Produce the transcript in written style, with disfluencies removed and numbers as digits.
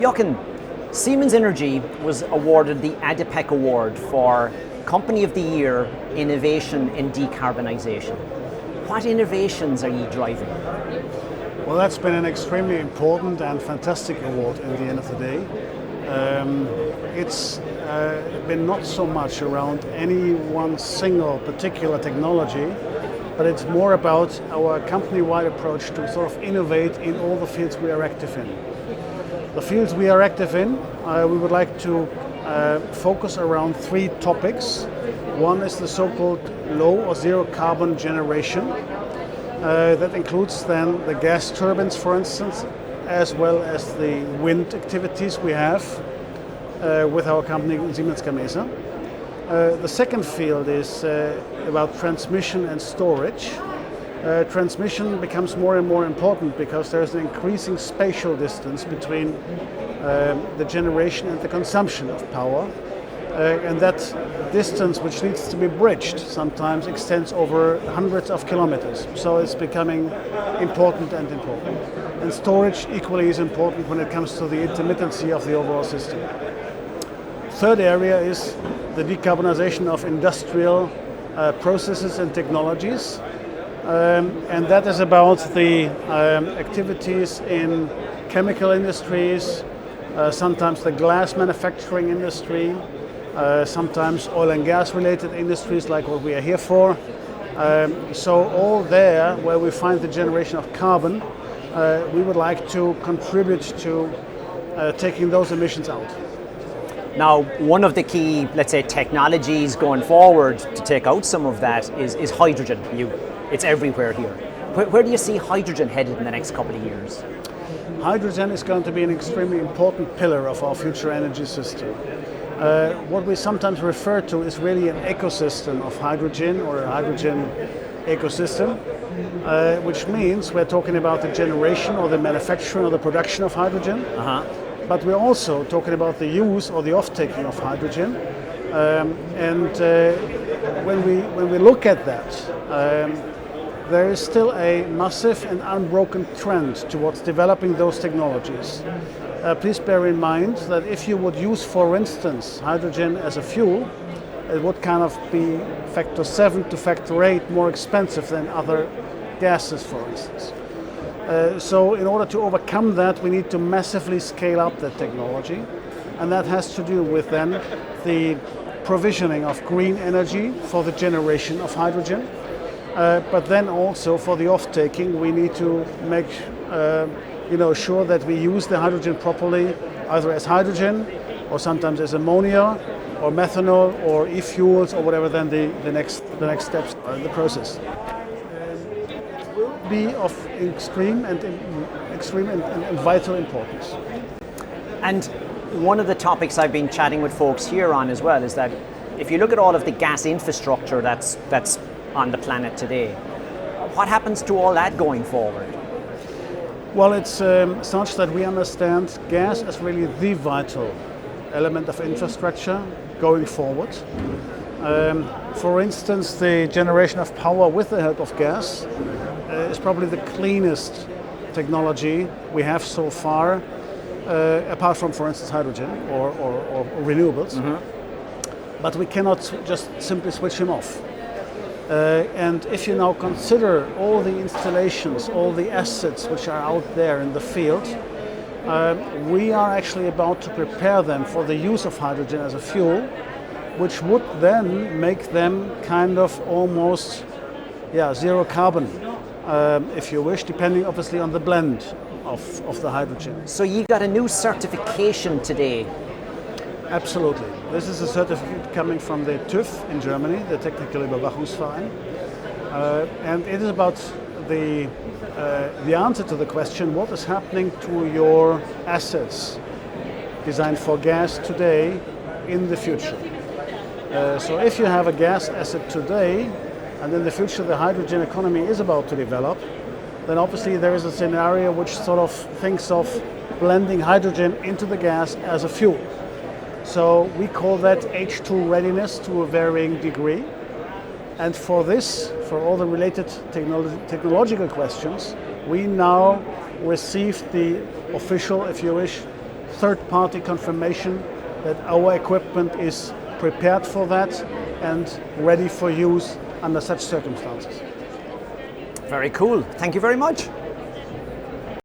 Jochen, Siemens Energy was awarded the ADIPEC Award for Company of the Year Innovation in Decarbonisation. What innovations are you driving? Well, that's been an extremely important and fantastic award in the end of the day. It's been not so much around any one single particular technology, but it's more about our company-wide approach to sort of innovate in all the fields we are active in. The fields we are active in, we would like to focus around three topics. One is the so-called low or zero carbon generation. That includes then the gas turbines, for instance, as well as the wind activities we have with our company Siemens Gamesa. The second field is about transmission and storage. Transmission becomes more and more important because there's an increasing spatial distance between the generation and the consumption of power. And that distance, which needs to be bridged, sometimes extends over hundreds of kilometers. So it's becoming important. And storage equally is important when it comes to the intermittency of the overall system. Third area is the decarbonization of industrial processes and technologies. And that is about the activities in chemical industries, sometimes the glass manufacturing industry, sometimes oil and gas related industries like what we are here for. So all there where we find the generation of carbon, we would like to contribute to taking those emissions out. Now, one of the key, let's say, technologies going forward to take out some of that is hydrogen. It's everywhere here. Where do you see hydrogen headed in the next couple of years? Hydrogen is going to be an extremely important pillar of our future energy system. What we sometimes refer to is really an ecosystem of hydrogen, or a hydrogen ecosystem, which means we're talking about the generation or the manufacturing or the production of hydrogen. But we're also talking about the use or the off-taking of hydrogen. When we look at that, there is still a massive and unbroken trend towards developing those technologies. Please bear in mind that if you would use, for instance, hydrogen as a fuel, it would kind of be factor 7 to factor 8 more expensive than other gases, for instance. So in order to overcome that, we need to massively scale up that technology. And that has to do with then the provisioning of green energy for the generation of hydrogen. But then also for the off-taking, we need to make sure that we use the hydrogen properly, either as hydrogen or sometimes as ammonia or methanol or e-fuels or whatever then the next steps are in the process. It will be of extreme and vital importance. And one of the topics I've been chatting with folks here on as well is that if you look at all of the gas infrastructure that's on the planet today, what happens to all that going forward? Well, it's such that we understand gas as really the vital element of infrastructure going forward. For instance, the generation of power with the help of gas is probably the cleanest technology we have so far, apart from, for instance, hydrogen or renewables. But we cannot just simply switch them off. And if you now consider all the installations, all the assets which are out there in the field, we are actually about to prepare them for the use of hydrogen as a fuel, which would then make them kind of almost zero carbon, if you wish, depending obviously on the blend of the hydrogen. So you got a new certification today. Absolutely. This is a certificate coming from the TÜV in Germany, the Technical Überwachungsverein, and it is about the answer to the question: what is happening to your assets designed for gas today in the future? So if you have a gas asset today, and in the future the hydrogen economy is about to develop, then obviously there is a scenario which sort of thinks of blending hydrogen into the gas as a fuel. So we call that H2 readiness to a varying degree. And for this, for all the related technological questions, we now received the official, if you wish, third-party confirmation that our equipment is prepared for that and ready for use under such circumstances. Very cool. Thank you very much.